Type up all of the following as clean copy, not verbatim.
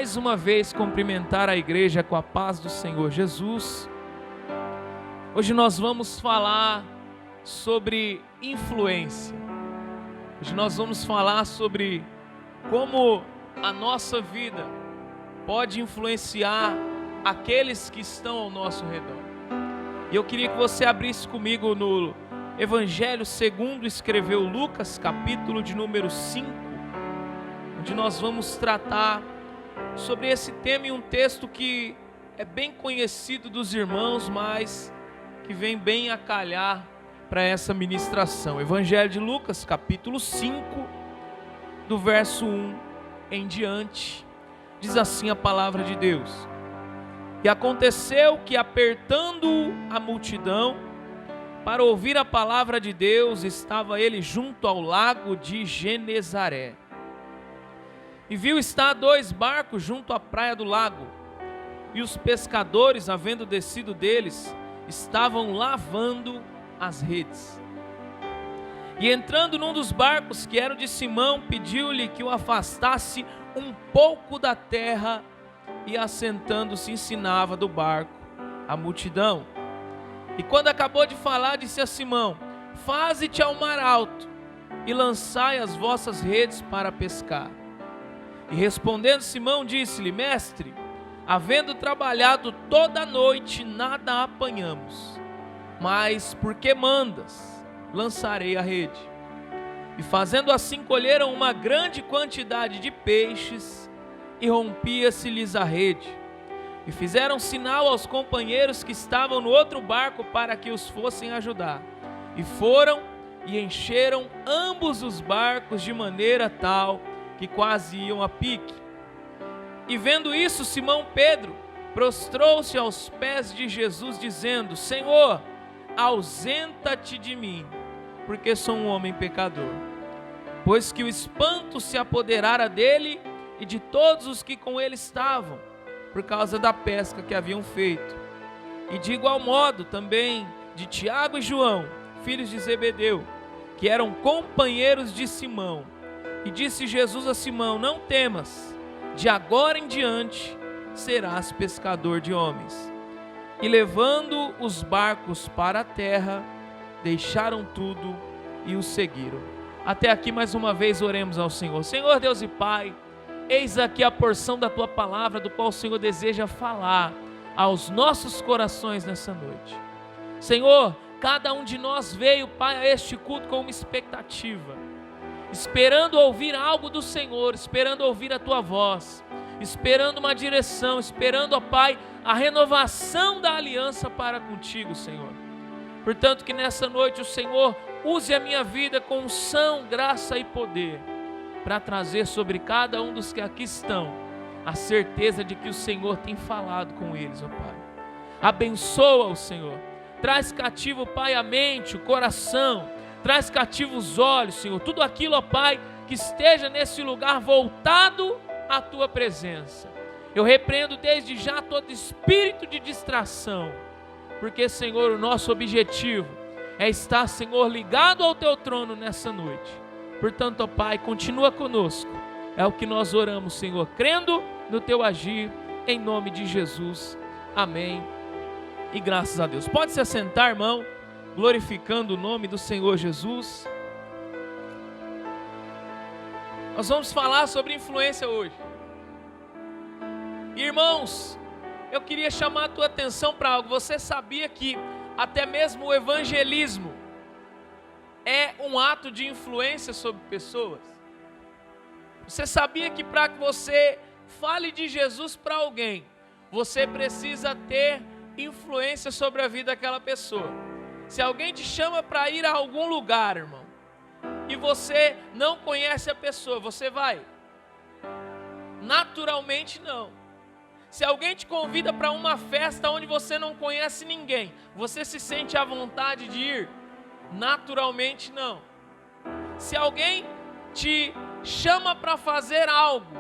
mais uma vez cumprimentar a igreja com a paz do Senhor Jesus. Hoje nós vamos falar sobre influência. Hoje nós vamos falar sobre como a nossa vida pode influenciar aqueles que estão ao nosso redor. E eu queria que você abrisse comigo no Evangelho segundo escreveu Lucas, capítulo de número 5, onde nós vamos tratar sobre esse tema, em um texto que é bem conhecido dos irmãos, mas que vem bem a calhar para essa ministração. Evangelho de Lucas, capítulo 5, do verso 1 em diante, diz assim a palavra de Deus: E aconteceu que, apertando a multidão para ouvir a palavra de Deus, estava ele junto ao lago de Genezaré. E viu estar 2 barcos junto à praia do lago, e os pescadores, havendo descido deles, estavam lavando as redes. E entrando num dos barcos, que era o de Simão, pediu-lhe que o afastasse um pouco da terra, e assentando-se ensinava do barco a multidão. E quando acabou de falar, disse a Simão: Faze-te ao mar alto, e lançai as vossas redes para pescar. E respondendo Simão, disse-lhe: Mestre, havendo trabalhado toda a noite, nada apanhamos, mas porque mandas, lançarei a rede. E fazendo assim, colheram uma grande quantidade de peixes, e rompia-se-lhes a rede. E fizeram sinal aos companheiros que estavam no outro barco para que os fossem ajudar. E foram e encheram ambos os barcos de maneira tal que quase iam a pique. E vendo isso, Simão Pedro prostrou-se aos pés de Jesus, dizendo: Senhor, ausenta-te de mim, porque sou um homem pecador. Pois que o espanto se apoderara dele e de todos os que com ele estavam, por causa da pesca que haviam feito. E de igual modo também de Tiago e João, filhos de Zebedeu, que eram companheiros de Simão. E disse Jesus a Simão: Não temas, de agora em diante serás pescador de homens. E levando os barcos para a terra, deixaram tudo e o seguiram. Até aqui mais uma vez oremos ao Senhor. Senhor Deus e Pai, eis aqui a porção da Tua palavra, do qual o Senhor deseja falar aos nossos corações nessa noite. Senhor, cada um de nós veio, Pai, a este culto com uma expectativa, esperando ouvir algo do Senhor, esperando ouvir a Tua voz, esperando uma direção, esperando, ó Pai, a renovação da aliança para contigo, Senhor. Portanto, que nessa noite o Senhor use a minha vida com unção, graça e poder, para trazer sobre cada um dos que aqui estão a certeza de que o Senhor tem falado com eles, ó Pai. Abençoa o Senhor, traz cativo, Pai, a mente, o coração, traz cativo os olhos, Senhor, tudo aquilo, ó Pai, que esteja nesse lugar voltado à Tua presença. Eu repreendo desde já todo espírito de distração, porque, Senhor, o nosso objetivo é estar, Senhor, ligado ao Teu trono nessa noite. Portanto, ó Pai, continua conosco. É o que nós oramos, Senhor, crendo no Teu agir, em nome de Jesus. Amém. E graças a Deus. Pode se assentar, irmão, glorificando o nome do Senhor Jesus. Nós vamos falar sobre influência hoje. Irmãos, eu queria chamar a tua atenção para algo. Você sabia que até mesmo o evangelismo é um ato de influência sobre pessoas? Você sabia que para que você fale de Jesus para alguém, você precisa ter influência sobre a vida daquela pessoa? Se alguém te chama para ir a algum lugar, irmão, e você não conhece a pessoa, você vai? Naturalmente não. Se alguém te convida para uma festa onde você não conhece ninguém, você se sente à vontade de ir? Naturalmente não. Se alguém te chama para fazer algo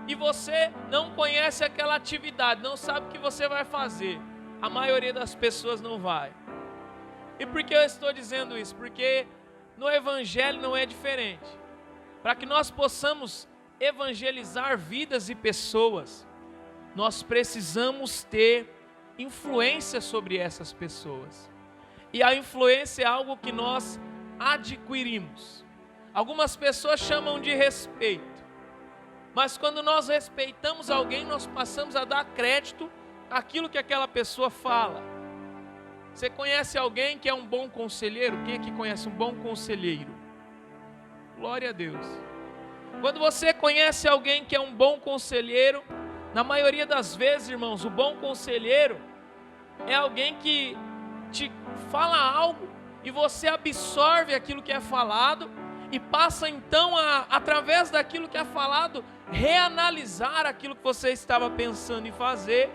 e você não conhece aquela atividade, não sabe o que você vai fazer, a maioria das pessoas não vai. E por que eu estou dizendo isso? Porque no Evangelho não é diferente. Para que nós possamos evangelizar vidas e pessoas, nós precisamos ter influência sobre essas pessoas. E a influência é algo que nós adquirimos. Algumas pessoas chamam de respeito, mas quando nós respeitamos alguém, nós passamos a dar crédito àquilo que aquela pessoa fala. Você conhece alguém que é um bom conselheiro? Quem aqui conhece um bom conselheiro? Glória a Deus. Quando você conhece alguém que é um bom conselheiro, na maioria das vezes, irmãos, o bom conselheiro é alguém que te fala algo e você absorve aquilo que é falado e passa então através daquilo que é falado, reanalisar aquilo que você estava pensando em fazer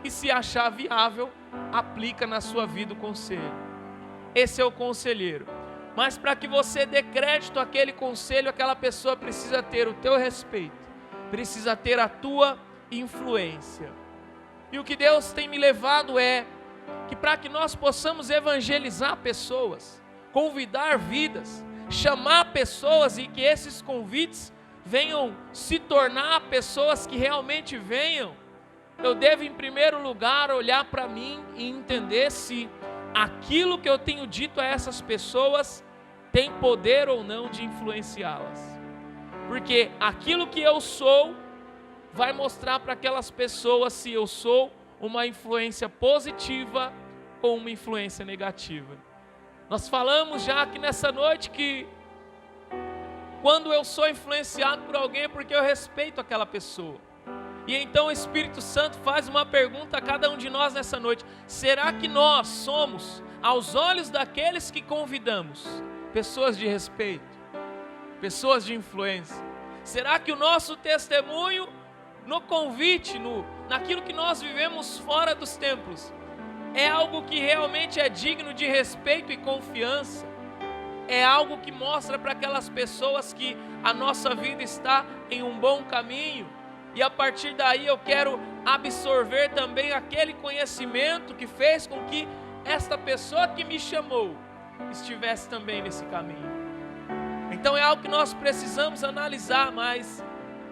e, se achar viável, aplica na sua vida o conselho. Esse é o conselheiro. Mas para que você dê crédito àquele conselho, aquela pessoa precisa ter o teu respeito, precisa ter a tua influência. E o que Deus tem me levado é que para que nós possamos evangelizar pessoas, convidar vidas, chamar pessoas e que esses convites venham se tornar pessoas que realmente venham, eu devo em primeiro lugar olhar para mim e entender se aquilo que eu tenho dito a essas pessoas tem poder ou não de influenciá-las. Porque aquilo que eu sou vai mostrar para aquelas pessoas se eu sou uma influência positiva ou uma influência negativa. Nós falamos já aqui nessa noite que quando eu sou influenciado por alguém é porque eu respeito aquela pessoa. E então o Espírito Santo faz uma pergunta a cada um de nós nessa noite: será que nós somos, aos olhos daqueles que convidamos, pessoas de respeito, pessoas de influência? Será que o nosso testemunho no convite, naquilo que nós vivemos fora dos templos, é algo que realmente é digno de respeito e confiança? É algo que mostra para aquelas pessoas que a nossa vida está em um bom caminho? E a partir daí eu quero absorver também aquele conhecimento que fez com que esta pessoa que me chamou estivesse também nesse caminho. Então é algo que nós precisamos analisar, mas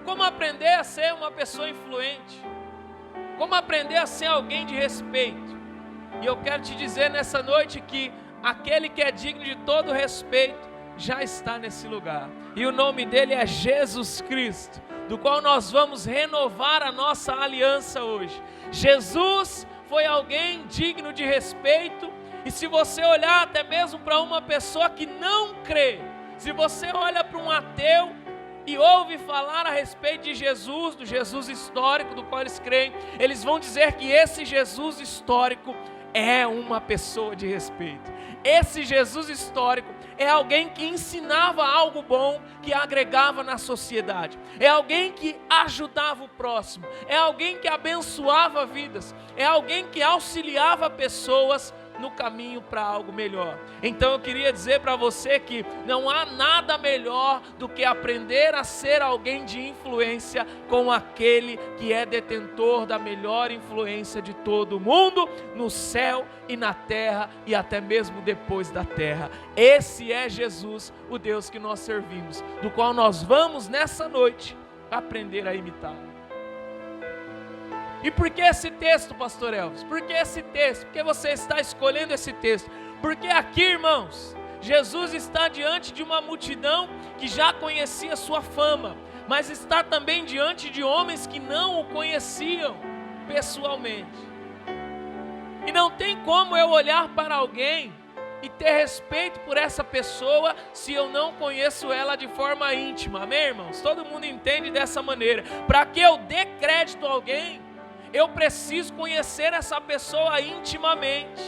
como aprender a ser uma pessoa influente? Como aprender a ser alguém de respeito? E eu quero te dizer nessa noite que aquele que é digno de todo respeito já está nesse lugar. E o nome dele é Jesus Cristo, do qual nós vamos renovar a nossa aliança hoje. Jesus foi alguém digno de respeito, e se você olhar até mesmo para uma pessoa que não crê, se você olha para um ateu e ouve falar a respeito de Jesus, do Jesus histórico do qual eles creem, eles vão dizer que esse Jesus histórico é uma pessoa de respeito. Esse Jesus histórico é alguém que ensinava algo bom, que agregava na sociedade. É alguém que ajudava o próximo. É alguém que abençoava vidas. É alguém que auxiliava pessoas no caminho para algo melhor. Então eu queria dizer para você que não há nada melhor do que aprender a ser alguém de influência com aquele que é detentor da melhor influência de todo mundo, no céu e na terra e até mesmo depois da terra. Esse é Jesus, o Deus que nós servimos, do qual nós vamos nessa noite aprender a imitá-lo. E por que esse texto, pastor Elvis? Por que esse texto? Por que você está escolhendo esse texto? Porque aqui, irmãos, Jesus está diante de uma multidão que já conhecia sua fama, mas está também diante de homens que não o conheciam pessoalmente. E não tem como eu olhar para alguém e ter respeito por essa pessoa se eu não conheço ela de forma íntima. Amém, irmãos? Todo mundo entende dessa maneira. Para que eu dê crédito a alguém, eu preciso conhecer essa pessoa intimamente.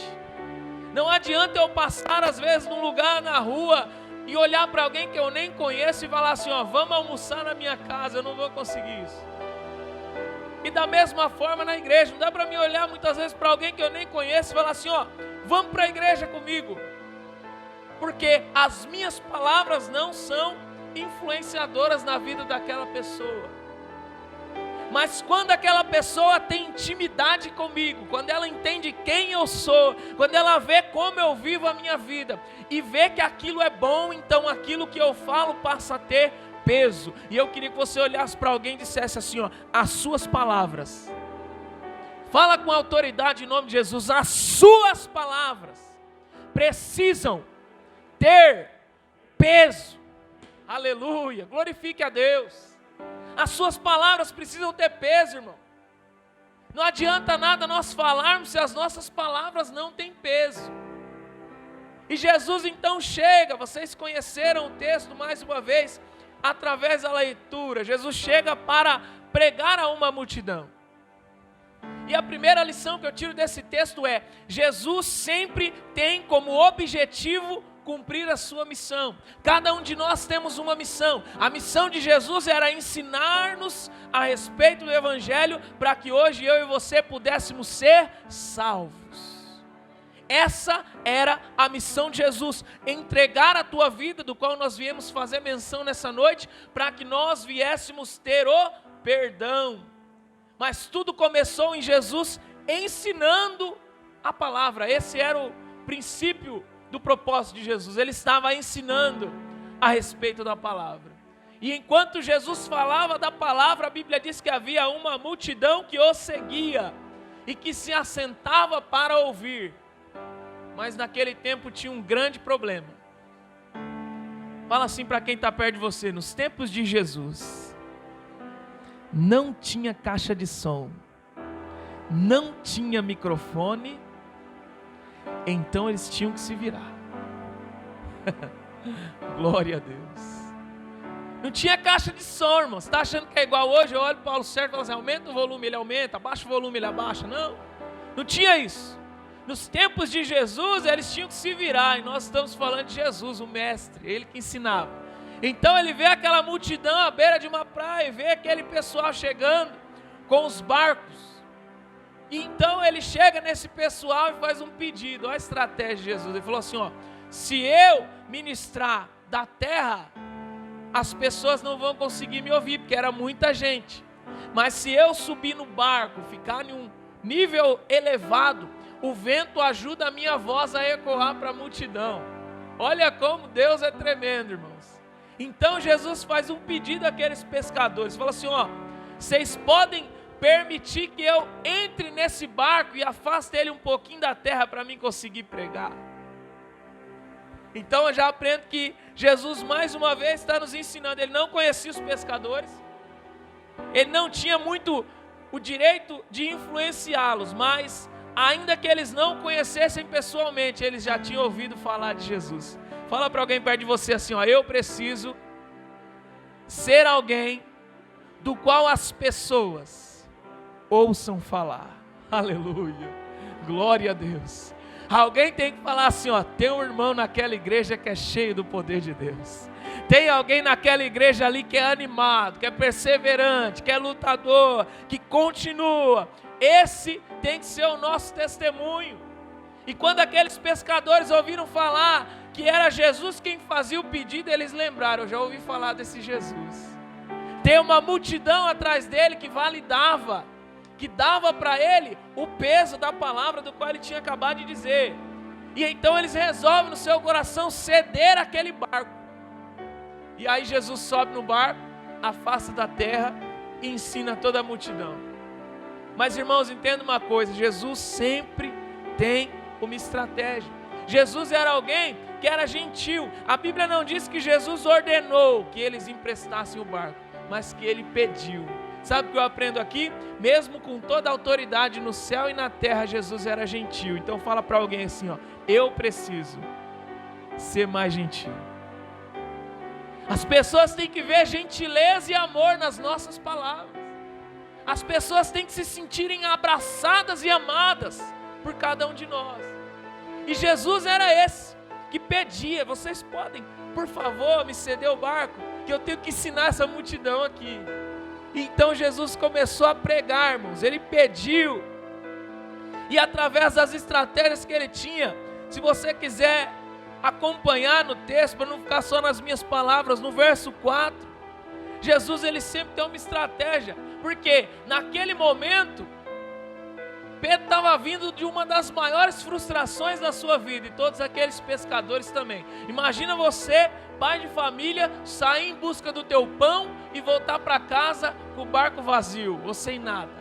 Não adianta eu passar às vezes num lugar na rua e olhar para alguém que eu nem conheço e falar assim, ó, vamos almoçar na minha casa. Eu não vou conseguir isso. E da mesma forma na igreja, não dá para mim olhar muitas vezes para alguém que eu nem conheço e falar assim, ó, vamos para a igreja comigo. Porque as minhas palavras não são influenciadoras na vida daquela pessoa. Mas quando aquela pessoa tem intimidade comigo, quando ela entende quem eu sou, quando ela vê como eu vivo a minha vida e vê que aquilo é bom, então aquilo que eu falo passa a ter peso. E eu queria que você olhasse para alguém e dissesse assim, ó, as suas palavras. Fala com autoridade em nome de Jesus, as suas palavras precisam ter peso. Aleluia, glorifique a Deus. As suas palavras precisam ter peso, irmão. Não adianta nada nós falarmos se as nossas palavras não têm peso. E Jesus então chega, vocês conheceram o texto mais uma vez, através da leitura. Jesus chega para pregar a uma multidão. E a primeira lição que eu tiro desse texto é: Jesus sempre tem como objetivo cumprir a sua missão. Cada um de nós temos uma missão. A missão de Jesus era ensinar-nos a respeito do Evangelho, para que hoje eu e você pudéssemos ser salvos. Essa era a missão de Jesus, entregar a tua vida, do qual nós viemos fazer menção nessa noite, para que nós viéssemos ter o perdão. Mas tudo começou em Jesus ensinando a palavra. Esse era o princípio do propósito de Jesus. Ele estava ensinando a respeito da palavra. E enquanto Jesus falava da palavra, a Bíblia diz que havia uma multidão que o seguia e que se assentava para ouvir. Mas naquele tempo tinha um grande problema. Fala assim para quem está perto de você: nos tempos de Jesus, não tinha caixa de som, não tinha microfone, então eles tinham que se virar. Glória a Deus. Não tinha caixa de som, irmão. Você está achando que é igual hoje? Eu olho para o Paulo Sérgio e falo assim: aumenta o volume, ele aumenta, abaixa o volume, ele abaixa. Não, não tinha isso. Nos tempos de Jesus, eles tinham que se virar, e nós estamos falando de Jesus, o mestre, ele que ensinava. Então ele vê aquela multidão à beira de uma praia, vê aquele pessoal chegando com os barcos. E então ele chega nesse pessoal e faz um pedido. Olha a estratégia de Jesus. Ele falou assim, ó: se eu ministrar da terra, as pessoas não vão conseguir me ouvir, porque era muita gente. Mas se eu subir no barco, ficar em um nível elevado, o vento ajuda a minha voz a ecoar para a multidão. Olha como Deus é tremendo, irmãos. Então Jesus faz um pedido àqueles pescadores. Fala assim, ó: vocês podem permitir que eu entre nesse barco e afaste ele um pouquinho da terra para mim conseguir pregar? Então eu já aprendo que Jesus mais uma vez está nos ensinando. Ele não conhecia os pescadores, ele não tinha muito o direito de influenciá-los, mas ainda que eles não conhecessem pessoalmente, eles já tinham ouvido falar de Jesus. Fala para alguém perto de você assim, ó: eu preciso ser alguém do qual as pessoas ouçam falar. Aleluia, glória a Deus. Alguém tem que falar assim, ó: tem um irmão naquela igreja que é cheio do poder de Deus. Tem alguém naquela igreja ali que é animado, que é perseverante, que é lutador, que continua. Esse tem que ser o nosso testemunho. E quando aqueles pescadores ouviram falar que era Jesus quem fazia o pedido, eles lembraram: eu já ouvi falar desse Jesus. Tem uma multidão atrás dele que validava, que dava para ele o peso da palavra do qual ele tinha acabado de dizer. E então eles resolvem no seu coração ceder aquele barco. E aí Jesus sobe no barco, afasta da terra e ensina toda a multidão. Mas irmãos, entenda uma coisa: Jesus sempre tem uma estratégia. Jesus era alguém que era gentil. A Bíblia não diz que Jesus ordenou que eles emprestassem o barco, mas que ele pediu. Sabe o que eu aprendo aqui? Mesmo com toda a autoridade no céu e na terra, Jesus era gentil. Então fala para alguém assim, ó: eu preciso ser mais gentil. As pessoas têm que ver gentileza e amor nas nossas palavras. As pessoas têm que se sentirem abraçadas e amadas por cada um de nós. E Jesus era esse que pedia: vocês podem, por favor, me ceder o barco, que eu tenho que ensinar essa multidão aqui. Então Jesus começou a pregar, irmãos. Ele pediu, e através das estratégias que ele tinha, se você quiser acompanhar no texto, para não ficar só nas minhas palavras, no verso 4, Jesus ele sempre tem uma estratégia, porque naquele momento Pedro estava vindo de uma das maiores frustrações da sua vida, e todos aqueles pescadores também. Imagina você, pai de família, sair em busca do teu pão e voltar para casa com o barco vazio, ou sem nada.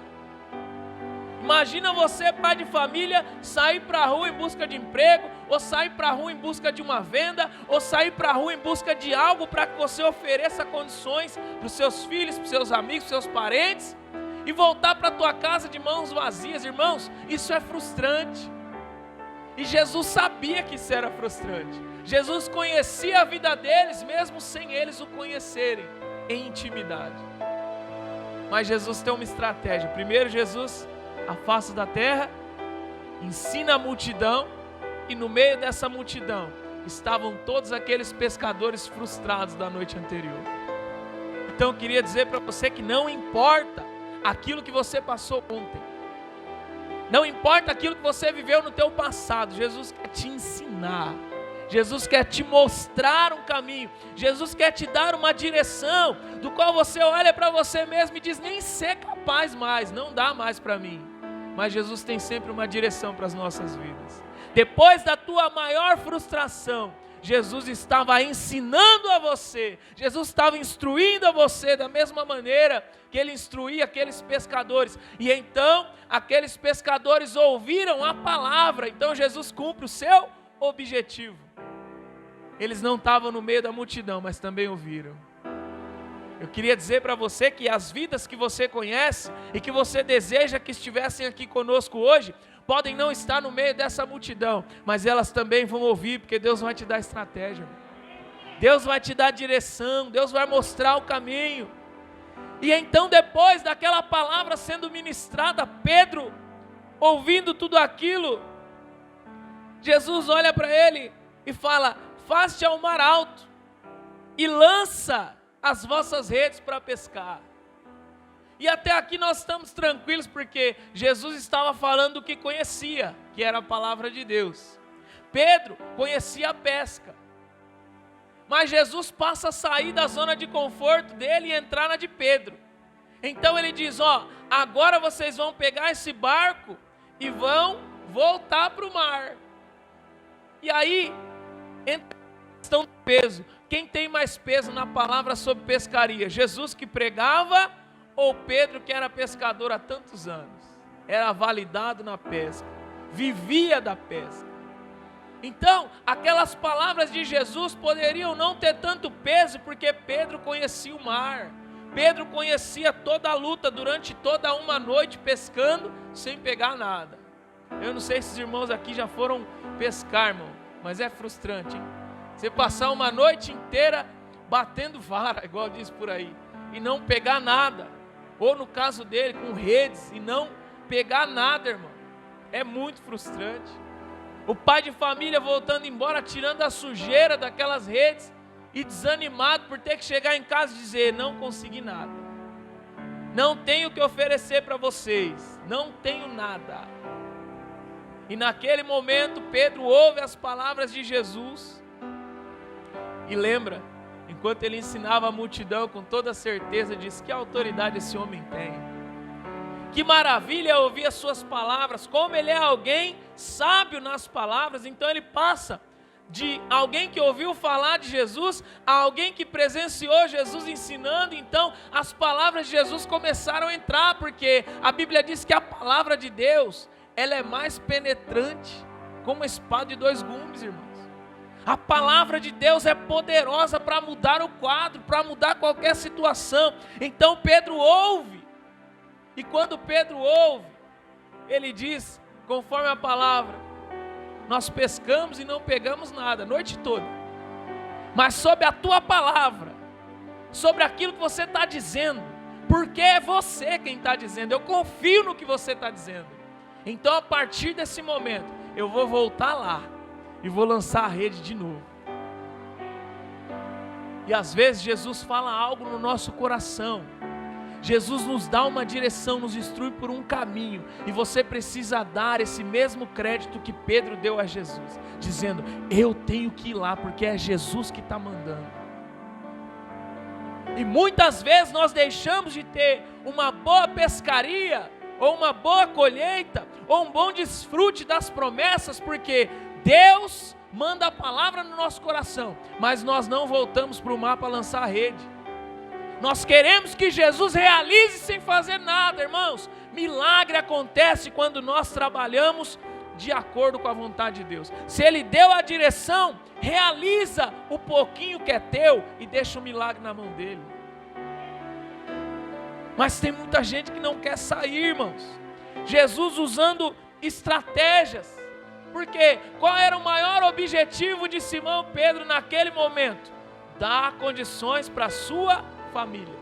Imagina você, pai de família, sair para a rua em busca de emprego, ou sair para a rua em busca de uma venda, ou sair para a rua em busca de algo para que você ofereça condições para os seus filhos, para os seus amigos, para os seus parentes, e voltar para a tua casa de mãos vazias. Irmãos, isso é frustrante. E Jesus sabia que isso era frustrante. Jesus conhecia a vida deles, mesmo sem eles o conhecerem em intimidade. Mas Jesus tem uma estratégia. Primeiro, Jesus afasta da terra, ensina a multidão, e no meio dessa multidão estavam todos aqueles pescadores frustrados da noite anterior. Então eu queria dizer para você que não importa aquilo que você passou ontem, não importa aquilo que você viveu no teu passado, Jesus quer te ensinar, Jesus quer te mostrar um caminho, Jesus quer te dar uma direção, do qual você olha para você mesmo e diz: nem ser capaz mais, não dá mais para mim. Mas Jesus tem sempre uma direção para as nossas vidas. Depois da tua maior frustração, Jesus estava ensinando a você, Jesus estava instruindo a você da mesma maneira que ele instruía aqueles pescadores. E então aqueles pescadores ouviram a palavra. Então Jesus cumpre o seu objetivo. Eles não estavam no meio da multidão, mas também ouviram. Eu queria dizer para você que as vidas que você conhece e que você deseja que estivessem aqui conosco hoje, podem não estar no meio dessa multidão, mas elas também vão ouvir, porque Deus vai te dar estratégia, Deus vai te dar direção, Deus vai mostrar o caminho. E então, depois daquela palavra sendo ministrada, Pedro, ouvindo tudo aquilo, Jesus olha para ele e fala: faze-te ao mar alto e lança as vossas redes para pescar. E até aqui nós estamos tranquilos, porque Jesus estava falando do que conhecia, que era a palavra de Deus. Pedro conhecia a pesca, mas Jesus passa a sair da zona de conforto dele e entrar na de Pedro. Então ele diz: agora vocês vão pegar esse barco e vão voltar para o mar. E aí entra a questão do peso. Quem tem mais peso na palavra sobre pescaria? Jesus, que pregava, ou Pedro, que era pescador há tantos anos? Era validado na pesca, vivia da pesca. Então, aquelas palavras de Jesus poderiam não ter tanto peso, porque Pedro conhecia o mar. Pedro conhecia toda a luta durante toda uma noite pescando, sem pegar nada. Eu não sei se os irmãos aqui já foram pescar, irmão, mas é frustrante, hein? Você passar uma noite inteira batendo vara, igual diz por aí, e não pegar nada. Ou no caso dele, com redes, e não pegar nada, irmão. É muito frustrante. O pai de família voltando embora, tirando a sujeira daquelas redes, e desanimado por ter que chegar em casa e dizer: não consegui nada. Não tenho o que oferecer para vocês. Não tenho nada. E naquele momento, Pedro ouve as palavras de Jesus, e lembra, enquanto ele ensinava a multidão, com toda certeza, diz: que autoridade esse homem tem. Que maravilha ouvir as suas palavras, como ele é alguém sábio nas palavras. Então ele passa de alguém que ouviu falar de Jesus a alguém que presenciou Jesus ensinando. Então as palavras de Jesus começaram a entrar, porque a Bíblia diz que a palavra de Deus, ela é mais penetrante, como uma espada de dois gumes, irmãos. A palavra de Deus é poderosa para mudar o quadro, para mudar qualquer situação. Então Pedro ouve, e quando Pedro ouve, ele diz, conforme a palavra: nós pescamos e não pegamos nada a noite toda, mas sobre a tua palavra, sobre aquilo que você está dizendo, porque é você quem está dizendo, eu confio no que você está dizendo. Então a partir desse momento, eu vou voltar lá e vou lançar a rede de novo. E às vezes Jesus fala algo no nosso coração, Jesus nos dá uma direção, nos instrui por um caminho, e você precisa dar esse mesmo crédito que Pedro deu a Jesus, dizendo: eu tenho que ir lá, porque é Jesus que está mandando. E muitas vezes nós deixamos de ter uma boa pescaria, ou uma boa colheita, ou um bom desfrute das promessas, porque Deus manda a palavra no nosso coração, mas nós não voltamos para o mar para lançar a rede. Nós queremos que Jesus realize sem fazer nada, irmãos. Milagre acontece quando nós trabalhamos de acordo com a vontade de Deus. Se Ele deu a direção, realiza o pouquinho que é teu e deixa o milagre na mão dEle. Mas tem muita gente que não quer sair, irmãos. Jesus usando estratégias. Porque qual era o maior objetivo de Simão Pedro naquele momento? Dar condições para a sua família.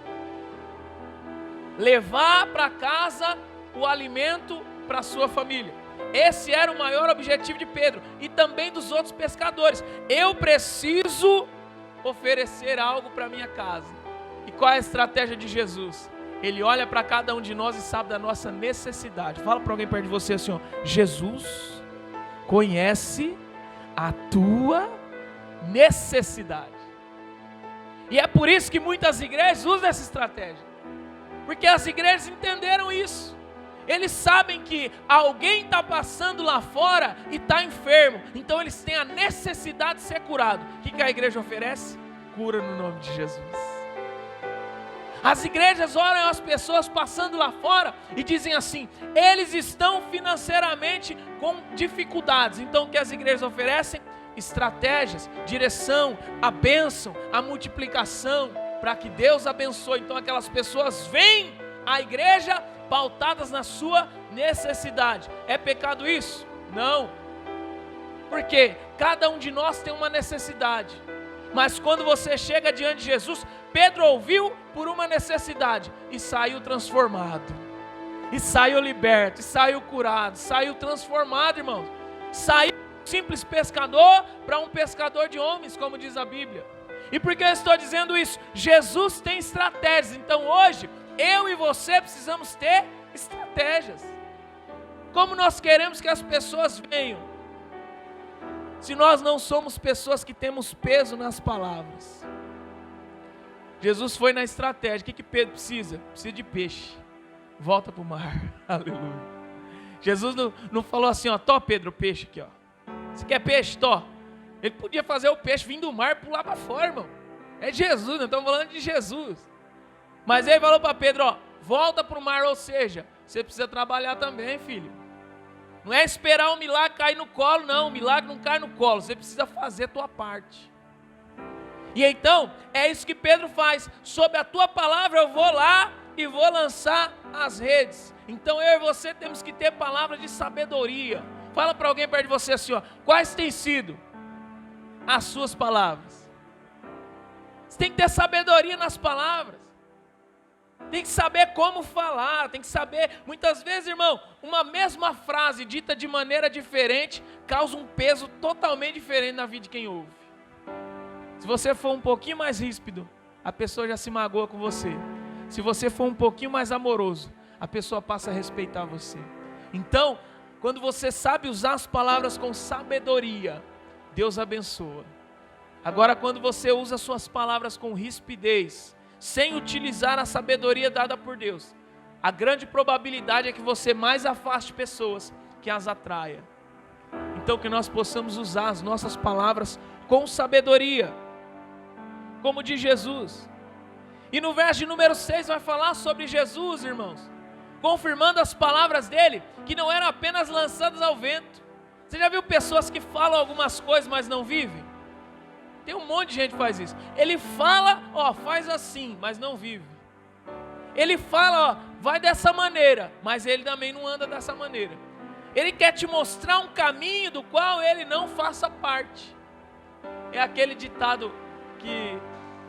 Levar para casa o alimento para a sua família. Esse era o maior objetivo de Pedro e também dos outros pescadores. Eu preciso oferecer algo para minha casa. E qual é a estratégia de Jesus? Ele olha para cada um de nós e sabe da nossa necessidade. Fala para alguém perto de você assim, ó, Jesus conhece a tua necessidade. E é por isso que muitas igrejas usam essa estratégia. Porque as igrejas entenderam isso. Eles sabem que alguém está passando lá fora e está enfermo. Então eles têm a necessidade de ser curado. O que a igreja oferece? Cura no nome de Jesus. As igrejas olham as pessoas passando lá fora e dizem assim, eles estão financeiramente com dificuldades. Então o que as igrejas oferecem? Estratégias, direção, a bênção, a multiplicação, para que Deus abençoe. Então aquelas pessoas vêm à igreja pautadas na sua necessidade. É pecado isso? Não. Porque cada um de nós tem uma necessidade. Mas quando você chega diante de Jesus, Pedro ouviu por uma necessidade e saiu transformado. E saiu liberto, e saiu curado, saiu transformado, irmãos. Saiu simples pescador para um pescador de homens, como diz a Bíblia. E por que eu estou dizendo isso? Jesus tem estratégias. Então hoje, eu e você precisamos ter estratégias. Como nós queremos que as pessoas venham, se nós não somos pessoas que temos peso nas palavras? Jesus foi na estratégia. O que Pedro precisa? Precisa de peixe. Volta para o mar. Aleluia. Jesus não falou assim, ó, tó Pedro, peixe aqui, ó. Você quer peixe? Tó. Ele podia fazer o peixe vir do mar e pular para fora, irmão. É Jesus, nós estamos falando de Jesus. Mas ele falou para Pedro, ó, volta para o mar, ou seja, você precisa trabalhar também, filho. Não é esperar o milagre cair no colo, não. O milagre não cai no colo, você precisa fazer a tua parte. E então, é isso que Pedro faz. Sob a tua palavra eu vou lá e vou lançar as redes. Então eu e você temos que ter palavras de sabedoria. Fala para alguém perto de você assim, ó, quais têm sido as suas palavras? Você tem que ter sabedoria nas palavras. Tem que saber como falar, tem que saber, muitas vezes, irmão, uma mesma frase dita de maneira diferente, causa um peso totalmente diferente na vida de quem ouve. Se você for um pouquinho mais ríspido, a pessoa já se magoa com você. Se você for um pouquinho mais amoroso, a pessoa passa a respeitar você. Então, quando você sabe usar as palavras com sabedoria, Deus abençoa. Agora, quando você usa suas palavras com rispidez, sem utilizar a sabedoria dada por Deus, a grande probabilidade é que você mais afaste pessoas que as atraia. Então que nós possamos usar as nossas palavras com sabedoria, como diz Jesus. E no verso de número 6 vai falar sobre Jesus, irmãos, confirmando as palavras dele, que não eram apenas lançadas ao vento. Você já viu pessoas que falam algumas coisas, mas não vivem? Tem um monte de gente que faz isso. Ele fala, ó, faz assim, mas não vive. Ele fala, ó, vai dessa maneira, mas ele também não anda dessa maneira. Ele quer te mostrar um caminho do qual ele não faça parte. É aquele ditado que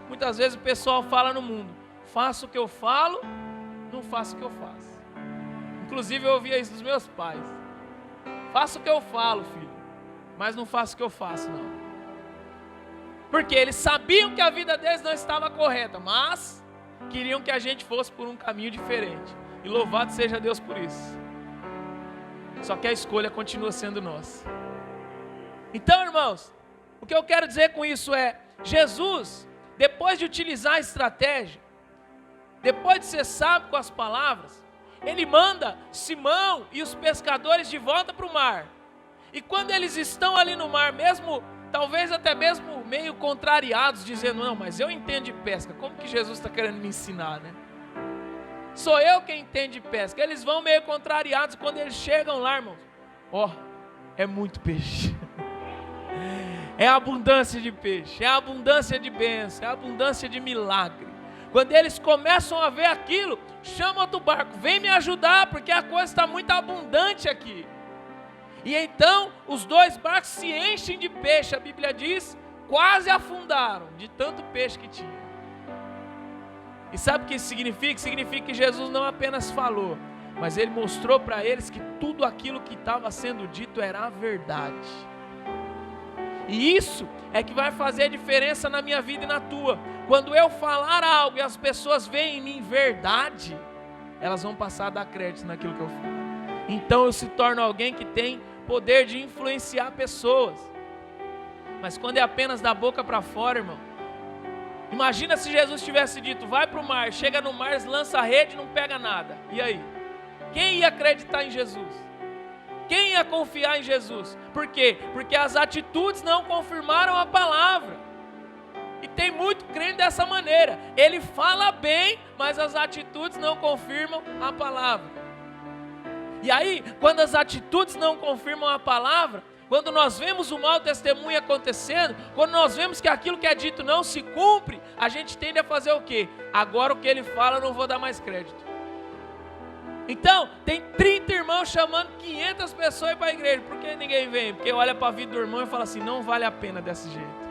muitas vezes o pessoal fala no mundo: faço o que eu falo, não faço o que eu faço. Inclusive eu ouvia isso dos meus pais: faço o que eu falo, filho, mas não faço o que eu faço, não. Porque eles sabiam que a vida deles não estava correta, mas queriam que a gente fosse por um caminho diferente. E louvado seja Deus por isso. Só que a escolha continua sendo nossa. Então, irmãos, o que eu quero dizer com isso é: Jesus, depois de utilizar a estratégia, depois de ser sábio com as palavras, ele manda Simão e os pescadores de volta para o mar. E quando eles estão ali no mar, mesmo, talvez até mesmo meio contrariados, dizendo, não, mas eu entendo de pesca, como que Jesus está querendo me ensinar, né? Sou eu quem entende de pesca. Eles vão meio contrariados, quando eles chegam lá, irmãos, é muito peixe. É abundância de peixe, é abundância de bênção, é abundância de milagre. Quando eles começam a ver aquilo, chama outro barco, vem me ajudar, porque a coisa está muito abundante aqui. E então, os dois barcos se enchem de peixe, a Bíblia diz, quase afundaram, de tanto peixe que tinha. E sabe o que isso significa? Significa que Jesus não apenas falou, mas Ele mostrou para eles que tudo aquilo que estava sendo dito era a verdade. E isso é que vai fazer a diferença na minha vida e na tua. Quando eu falar algo e as pessoas veem em mim verdade, elas vão passar a dar crédito naquilo que eu falo. Então eu se torno alguém que tem poder de influenciar pessoas. Mas quando é apenas da boca para fora, irmão, imagina se Jesus tivesse dito, vai para o mar, chega no mar, lança a rede e não pega nada. E aí? Quem ia acreditar em Jesus? Quem ia confiar em Jesus? Por quê? Porque as atitudes não confirmaram a palavra. E tem muito crente dessa maneira. Ele fala bem, mas as atitudes não confirmam a palavra. E aí, quando as atitudes não confirmam a palavra, quando nós vemos o mau testemunho acontecendo, quando nós vemos que aquilo que é dito não se cumpre, a gente tende a fazer o quê? Agora o que ele fala eu não vou dar mais crédito. Então, tem 30 irmãos chamando 500 pessoas para a igreja. Por que ninguém vem? Porque olha para a vida do irmão e fala assim, não vale a pena desse jeito.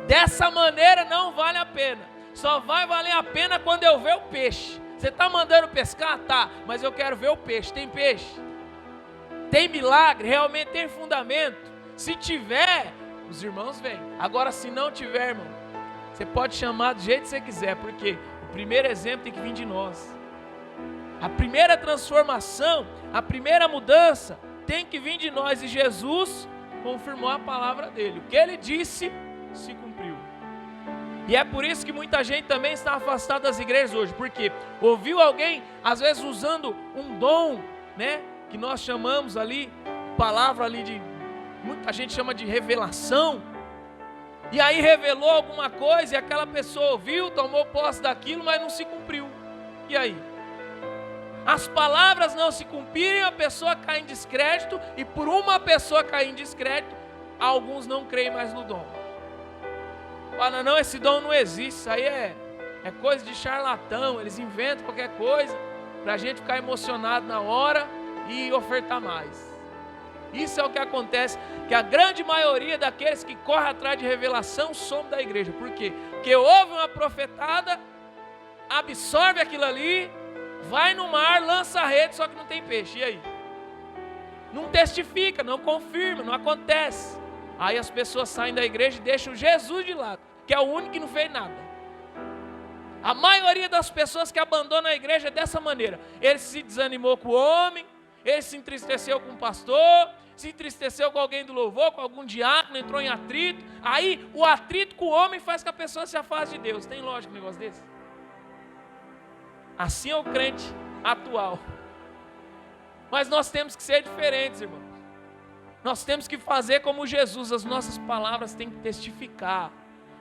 Dessa maneira não vale a pena. Só vai valer a pena quando eu ver o peixe. Você está mandando pescar? Tá, mas eu quero ver o peixe. Tem peixe? Tem milagre? Realmente tem fundamento? Se tiver, os irmãos vêm. Agora se não tiver, irmão, você pode chamar do jeito que você quiser, porque o primeiro exemplo tem que vir de nós. A primeira transformação, a primeira mudança tem que vir de nós. E Jesus confirmou a palavra dele. O que ele disse se cumpriu. E é por isso que muita gente também está afastada das igrejas hoje. Porque ouviu alguém, às vezes usando um dom, né? Que nós chamamos ali, palavra ali de, muita gente chama de revelação. E aí revelou alguma coisa e aquela pessoa ouviu, tomou posse daquilo, mas não se cumpriu. E aí? As palavras não se cumprirem, a pessoa cai em descrédito, e por uma pessoa cair em descrédito, alguns não creem mais no dom. Fala, não, esse dom não existe, isso aí é coisa de charlatão, eles inventam qualquer coisa, para a gente ficar emocionado na hora e ofertar mais. Isso é o que acontece, que a grande maioria daqueles que correm atrás de revelação somos da igreja. Por quê? Porque ouve uma profetada, absorve aquilo ali, vai no mar, lança a rede, só que não tem peixe. E aí? Não testifica, não confirma, não acontece. Aí as pessoas saem da igreja e deixam Jesus de lado, que é o único que não fez nada. A maioria das pessoas que abandonam a igreja é dessa maneira. Ele se desanimou com o homem, ele se entristeceu com o pastor, se entristeceu com alguém do louvor, com algum diácono, entrou em atrito. Aí o atrito com o homem faz que a pessoa se afaste de Deus. Tem lógica um negócio desse? Assim é o crente atual. Mas nós temos que ser diferentes, irmãos. Nós temos que fazer como Jesus. As nossas palavras têm que testificar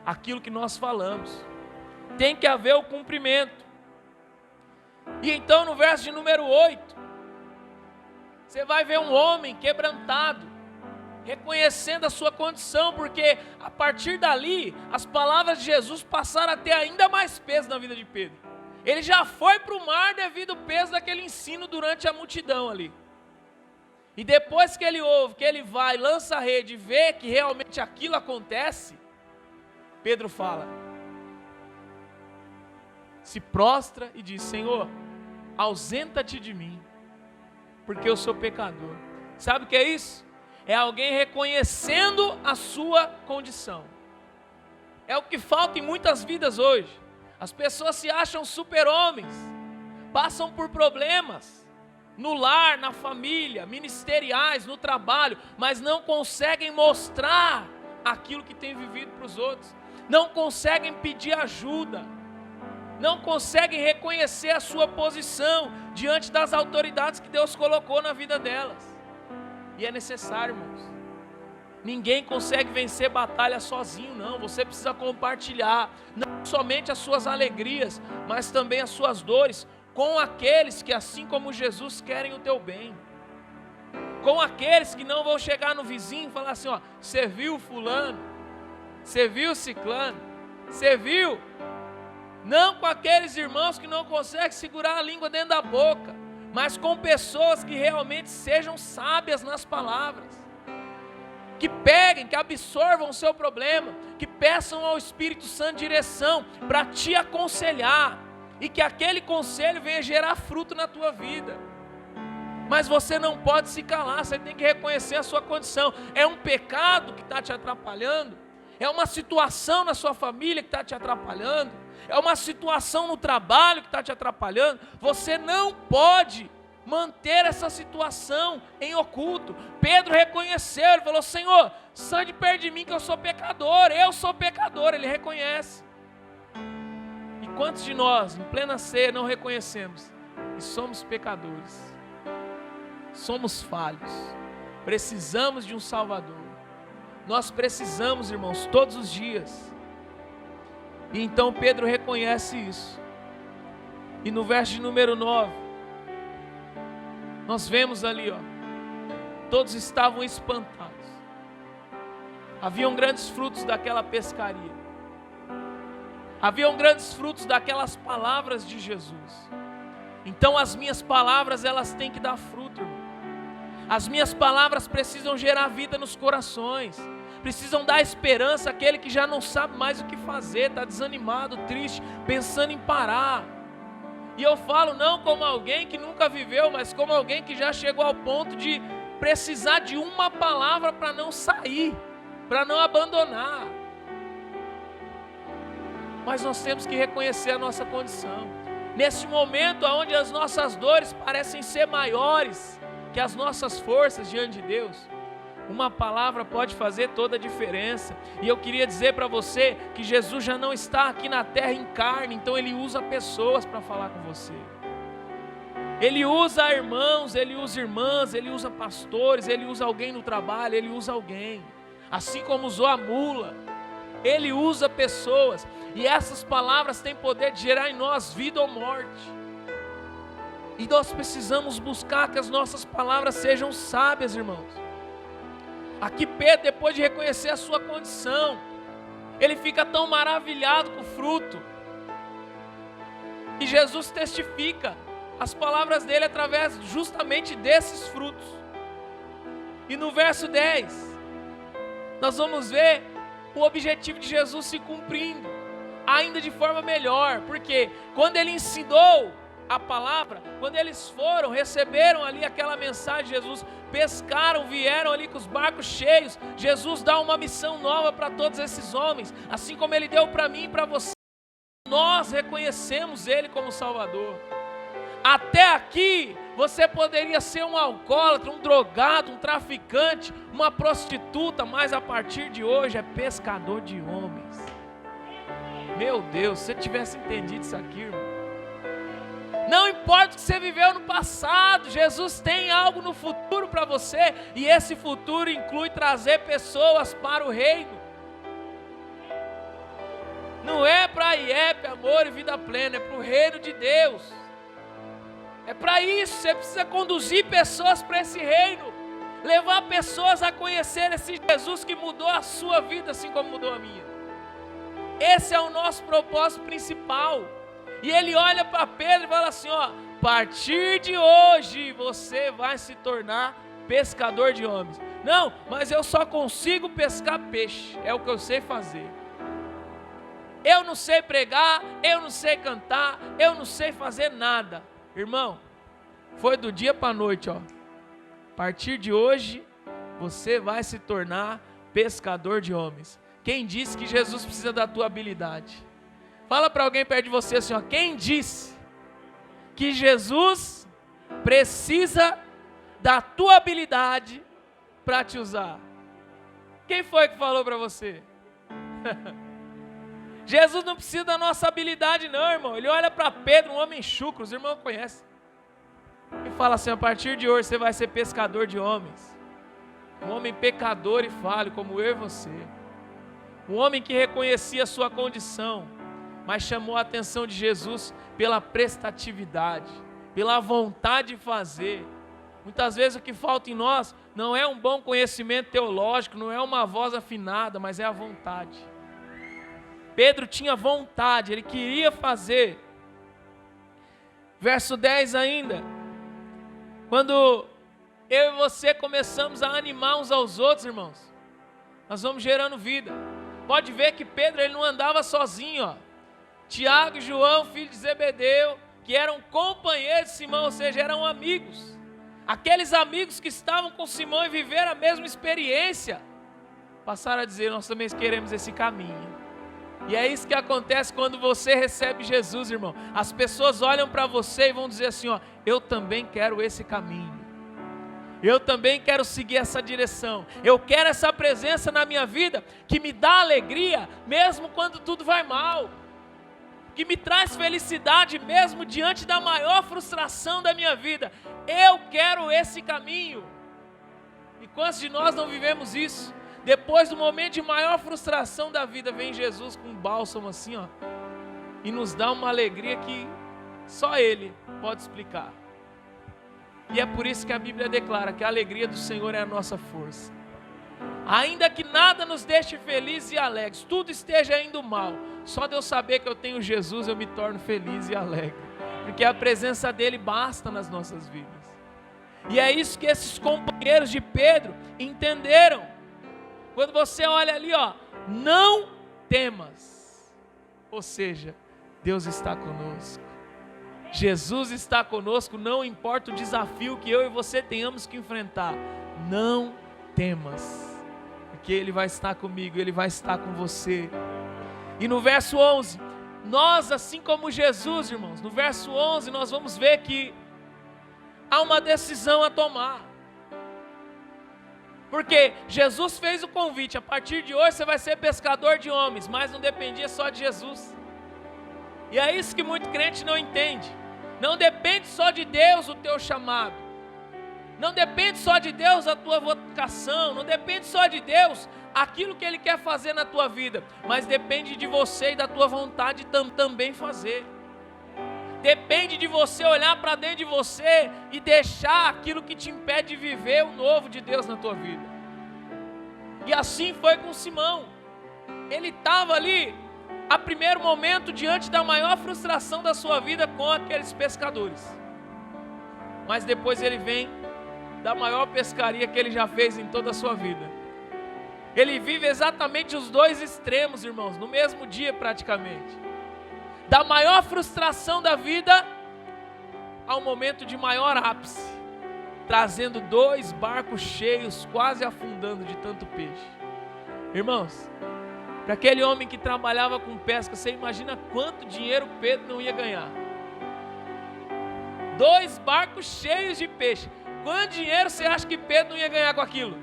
aquilo que nós falamos. Tem que haver o cumprimento. E então no verso de número 8, você vai ver um homem quebrantado, reconhecendo a sua condição, porque a partir dali, as palavras de Jesus passaram a ter ainda mais peso na vida de Pedro. Ele já foi para o mar devido ao peso daquele ensino durante a multidão ali. E depois que ele ouve, que ele vai, lança a rede e vê que realmente aquilo acontece, Pedro fala, se prostra e diz, Senhor, ausenta-te de mim, porque eu sou pecador. Sabe o que é isso? É alguém reconhecendo a sua condição. É o que falta em muitas vidas hoje. As pessoas se acham super-homens, passam por problemas no lar, na família, ministeriais, no trabalho, mas não conseguem mostrar aquilo que tem vivido para os outros, não conseguem pedir ajuda, não conseguem reconhecer a sua posição diante das autoridades que Deus colocou na vida delas. E é necessário, irmãos. Ninguém consegue vencer batalha sozinho, não. Você precisa compartilhar, não somente as suas alegrias, mas também as suas dores, com aqueles que, assim como Jesus, querem o teu bem. Com aqueles que não vão chegar no vizinho e falar assim, ó, você viu fulano? Você viu ciclano? Você viu? Não com aqueles irmãos que não conseguem segurar a língua dentro da boca, mas com pessoas que realmente sejam sábias nas palavras. Que peguem, que absorvam o seu problema, que peçam ao Espírito Santo direção para te aconselhar, e que aquele conselho venha gerar fruto na tua vida. Mas você não pode se calar, você tem que reconhecer a sua condição. É um pecado que está te atrapalhando? É uma situação na sua família que está te atrapalhando? É uma situação no trabalho que está te atrapalhando? Você não pode manter essa situação em oculto. Pedro reconheceu, ele falou, Senhor, sai de perto de mim que eu sou pecador, ele reconhece. E quantos de nós, em plena ceia, não reconhecemos que somos pecadores, somos falhos, precisamos de um Salvador, nós precisamos, irmãos, todos os dias. E então Pedro reconhece isso, e no verso de número 9, nós vemos ali, ó, todos estavam espantados. Haviam grandes frutos daquela pescaria. Haviam grandes frutos daquelas palavras de Jesus. Então as minhas palavras, elas têm que dar fruto, irmão. As minhas palavras precisam gerar vida nos corações. Precisam dar esperança àquele que já não sabe mais o que fazer, está desanimado, triste, pensando em parar. E eu falo não como alguém que nunca viveu, mas como alguém que já chegou ao ponto de precisar de uma palavra para não sair, para não abandonar. Mas nós temos que reconhecer a nossa condição. Nesse momento onde as nossas dores parecem ser maiores que as nossas forças diante de Deus, uma palavra pode fazer toda a diferença. E eu queria dizer para você que Jesus já não está aqui na terra em carne, então Ele usa pessoas para falar com você. Ele usa irmãos, Ele usa irmãs, Ele usa pastores, Ele usa alguém no trabalho, Ele usa alguém. Assim como usou a mula, Ele usa pessoas. E essas palavras têm poder de gerar em nós vida ou morte. E nós precisamos buscar que as nossas palavras sejam sábias, irmãos. Aqui Pedro, depois de reconhecer a sua condição, ele fica tão maravilhado com o fruto. E Jesus testifica as palavras dele através justamente desses frutos. E no verso 10, nós vamos ver o objetivo de Jesus se cumprindo, ainda de forma melhor. Porque quando ele ensinou a palavra, quando eles foram, receberam ali aquela mensagem de Jesus, pescaram, vieram ali com os barcos cheios, Jesus dá uma missão nova para todos esses homens, assim como Ele deu para mim e para você. Nós reconhecemos Ele como Salvador. Até aqui, você poderia ser um alcoólatra, um drogado, um traficante, uma prostituta, mas a partir de hoje é pescador de homens. Meu Deus, se você tivesse entendido isso aqui, irmão. Não importa o que você viveu no passado, Jesus tem algo no futuro para você, e esse futuro inclui trazer pessoas para o reino. Não é para IEP, amor e vida plena, é para o reino de Deus. É para isso, você precisa conduzir pessoas para esse reino, levar pessoas a conhecer esse Jesus que mudou a sua vida, assim como mudou a minha. Esse é o nosso propósito principal. E ele olha para Pedro e fala assim, ó, a partir de hoje você vai se tornar pescador de homens. Não, mas eu só consigo pescar peixe, é o que eu sei fazer. Eu não sei pregar, eu não sei cantar, eu não sei fazer nada. Irmão, foi do dia para a noite, ó. A partir de hoje você vai se tornar pescador de homens. Quem disse que Jesus precisa da tua habilidade? Fala para alguém perto de você assim, ó, quem disse que Jesus precisa da tua habilidade para te usar? Quem foi que falou para você? Jesus não precisa da nossa habilidade não, irmão. Ele olha para Pedro, um homem chucro, os irmãos conhecem, e fala assim: a partir de hoje você vai ser pescador de homens. Um homem pecador e falho como eu e você. Um homem que reconhecia a sua condição, mas chamou a atenção de Jesus pela prestatividade, pela vontade de fazer. Muitas vezes o que falta em nós não é um bom conhecimento teológico, não é uma voz afinada, mas é a vontade. Pedro tinha vontade, ele queria fazer. Verso 10 ainda. Quando eu e você começamos a animar uns aos outros, irmãos, nós vamos gerando vida. Pode ver que Pedro, ele não andava sozinho, ó. Tiago e João, filho de Zebedeu, que eram companheiros de Simão, ou seja, eram amigos. Aqueles amigos que estavam com Simão e viveram a mesma experiência, passaram a dizer: nós também queremos esse caminho. E é isso que acontece quando você recebe Jesus, irmão. As pessoas olham para você e vão dizer assim: ó, eu também quero esse caminho. Eu também quero seguir essa direção. Eu quero essa presença na minha vida que me dá alegria, mesmo quando tudo vai mal. Que me traz felicidade mesmo diante da maior frustração da minha vida. Eu quero esse caminho. E quantos de nós não vivemos isso? Depois do momento de maior frustração da vida, vem Jesus com um bálsamo assim, ó, e nos dá uma alegria que só Ele pode explicar. E é por isso que a Bíblia declara que a alegria do Senhor é a nossa força. Ainda que nada nos deixe felizes e alegres, tudo esteja indo mal, só de eu saber que eu tenho Jesus, eu me torno feliz e alegre, porque a presença dEle basta nas nossas vidas. E é isso que esses companheiros de Pedro entenderam. Quando você olha ali, ó, não temas, ou seja, Deus está conosco. Jesus está conosco, não importa o desafio que eu e você tenhamos que enfrentar, não temas, porque Ele vai estar comigo, Ele vai estar com você. E no verso 11, nós, assim como Jesus, irmãos, no verso 11 nós vamos ver que há uma decisão a tomar. Porque Jesus fez o convite: a partir de hoje você vai ser pescador de homens, mas não dependia só de Jesus. E é isso que muito crente não entende. Não depende só de Deus o teu chamado. Não depende só de Deus a tua vocação. Não depende só de Deus aquilo que Ele quer fazer na tua vida. Mas depende de você e da tua vontade também fazer. Depende de você olhar para dentro de você e deixar aquilo que te impede de viver o novo de Deus na tua vida. E assim foi com Simão. Ele estava ali, a primeiro momento, diante da maior frustração da sua vida com aqueles pescadores. Mas depois ele vem da maior pescaria que ele já fez em toda a sua vida. Ele vive exatamente os dois extremos, irmãos, no mesmo dia praticamente. Da maior frustração da vida ao momento de maior ápice, trazendo 2 barcos cheios, quase afundando de tanto peixe. Irmãos, para aquele homem que trabalhava com pesca, você imagina quanto dinheiro Pedro não ia ganhar? 2 barcos cheios de peixe. Quanto dinheiro você acha que Pedro não ia ganhar com aquilo?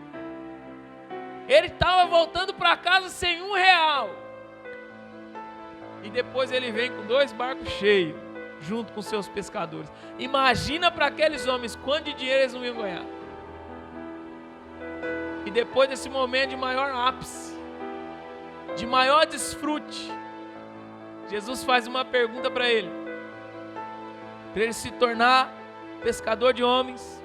Ele estava voltando para casa sem R$1. E depois ele vem com 2 barcos cheios, junto com seus pescadores. Imagina para aqueles homens quanto de dinheiro eles não iam ganhar. E depois desse momento de maior ápice, de maior desfrute, Jesus faz uma pergunta para ele se tornar pescador de homens.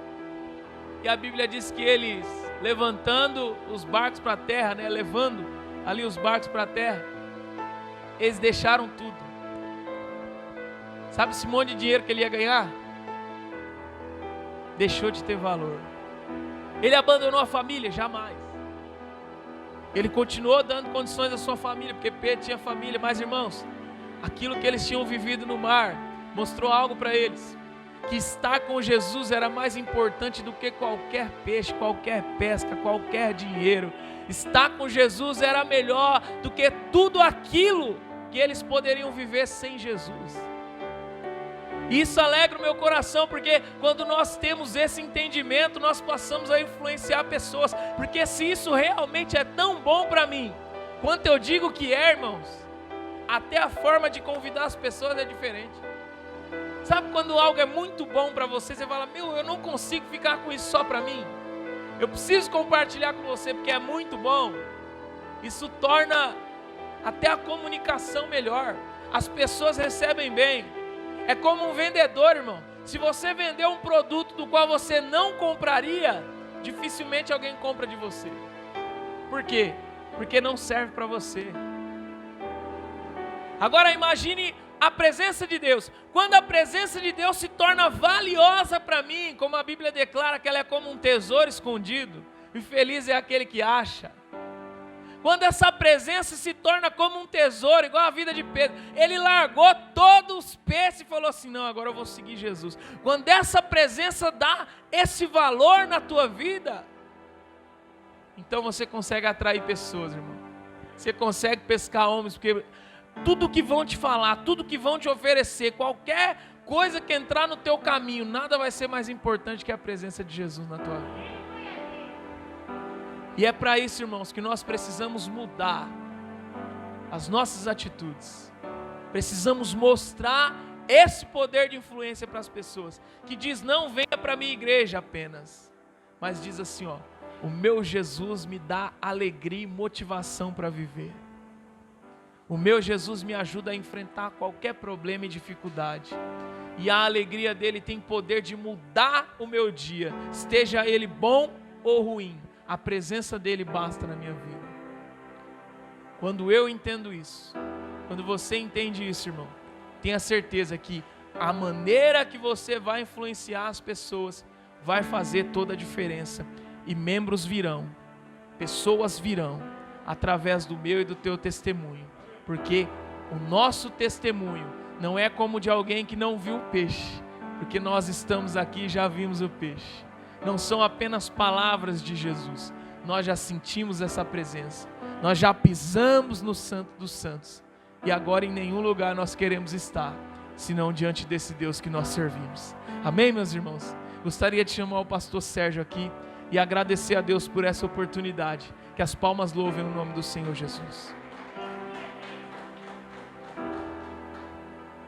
E a Bíblia diz que eles, levantando os barcos para a terra, levando ali os barcos para a terra, eles deixaram tudo. Sabe esse monte de dinheiro que ele ia ganhar? Deixou de ter valor. Ele abandonou a família? Jamais. Ele continuou dando condições à sua família, porque Pedro tinha família. Mas, irmãos, aquilo que eles tinham vivido no mar mostrou algo para eles: que estar com Jesus era mais importante do que qualquer peixe, qualquer pesca, qualquer dinheiro. Estar com Jesus era melhor do que tudo aquilo que eles poderiam viver sem Jesus. Isso alegra o meu coração, porque quando nós temos esse entendimento, nós passamos a influenciar pessoas. Porque se isso realmente é tão bom para mim, quanto eu digo que é, irmãos, até a forma de convidar as pessoas é diferente. Sabe quando algo é muito bom para você, você fala, eu não consigo ficar com isso só para mim. Eu preciso compartilhar com você porque é muito bom. Isso torna até a comunicação melhor. As pessoas recebem bem. É como um vendedor, irmão. Se você vender um produto do qual você não compraria, dificilmente alguém compra de você. Por quê? Porque não serve para você. Agora imagine a presença de Deus. Quando a presença de Deus se torna valiosa para mim, como a Bíblia declara que ela é como um tesouro escondido, e feliz é aquele que acha. Quando essa presença se torna como um tesouro, igual a vida de Pedro, ele largou todos os peixes e falou assim, não, agora eu vou seguir Jesus. Quando essa presença dá esse valor na tua vida, então você consegue atrair pessoas, irmão. Você consegue pescar homens, porque tudo que vão te falar, tudo que vão te oferecer, qualquer coisa que entrar no teu caminho, nada vai ser mais importante que a presença de Jesus na tua vida. E é para isso, irmãos, que nós precisamos mudar as nossas atitudes. Precisamos mostrar esse poder de influência para as pessoas, que diz, não venha para a minha igreja apenas, mas diz assim, o meu Jesus me dá alegria e motivação para viver. O meu Jesus me ajuda a enfrentar qualquer problema e dificuldade. E a alegria dele tem poder de mudar o meu dia, esteja ele bom ou ruim. A presença dele basta na minha vida. Quando eu entendo isso, quando você entende isso, irmão, tenha certeza que a maneira que você vai influenciar as pessoas vai fazer toda a diferença. E membros virão, pessoas virão, através do meu e do teu testemunho. Porque o nosso testemunho não é como de alguém que não viu o peixe, porque nós estamos aqui e já vimos o peixe. Não são apenas palavras de Jesus, nós já sentimos essa presença, nós já pisamos no Santo dos Santos, e agora em nenhum lugar nós queremos estar, senão diante desse Deus que nós servimos. Amém, meus irmãos? Gostaria de chamar o pastor Sérgio aqui e agradecer a Deus por essa oportunidade. Que as palmas louvem o nome do Senhor Jesus.